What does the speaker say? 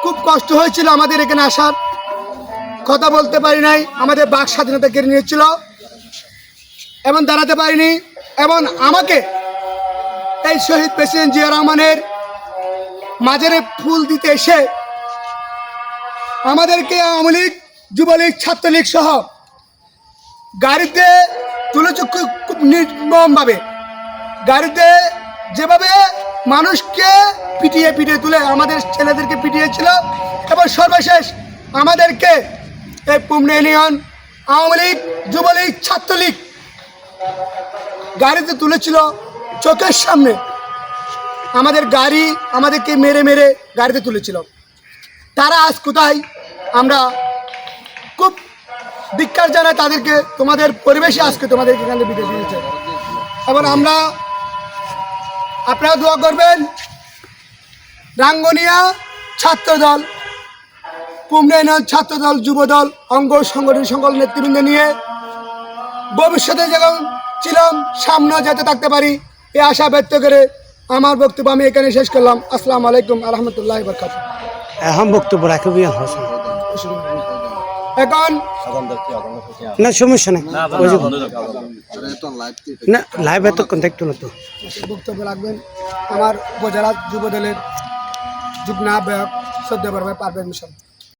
খুব কষ্ট হয়েছিল আমাদের এখানে আসার, কথা বলতে পারি নাই, আমাদের বাক স্বাধীনতা কেড়ে নিয়েছিল এবং দাঁড়াতে পারিনি। এবং আমাকে এই শহীদ প্রেসিডেন্ট জিয়া রহমানের মাজারে ফুল দিতে এসে আমাদেরকে আওয়ামী লীগ, যুবলীগ, ছাত্রলীগ সহ গাড়িতে তুলেছে খুব নির্মমভাবে। গাড়িতে যেভাবে মানুষকে পিটিয়ে পিটিয়ে তুলে আমাদের ছেলেদেরকে পিটিয়েছিল এবং সর্বশেষ আমাদেরকে এই পুমনা ইউনিয়ন আওয়ামী লীগ, যুবলীগ, ছাত্রলীগ গাড়িতে তুলেছিল চোখের সামনে। আমাদের গাড়ি আমাদেরকে মেরে মেরে গাড়িতে তুলেছিল। তারা আজ কোথায়? আমরা খুব ধিক্কার জানাই তাদেরকে। তোমাদের পরিবেশে আজকে তোমাদেরকে এখান থেকে বিদেশ দিয়েছে এবং আপনারা দোয়া করবেন রাঙ্গুনিয়া ছাত্রদল, পুমনা ইউনিয়ন ছাত্রদল, যুবদল, অঙ্গ সংগঠন সকল নেতৃবৃন্দ নিয়ে ভবিষ্যতে যখন ছিলাম সামনে যেতে থাকতে পারি এই আশা ব্যক্ত করে আমার বক্তব্য আমি এখানে শেষ করলাম। আসসালামু আলাইকুম ওয়া রাহমাতুল্লাহি ওয়া বারাকাতুহু। এখন বক্তব্য রাখবি এখন না সমস্যা নেই, না লাইভ এত কন্ট্যাক্ট না তো বক্তব্য রাখবেন আমার উপজেলা যুবদলের যুগ্ম আহ্বায়ক শ্রদ্ধেয় বড় ভাই পারভেজ মিশন।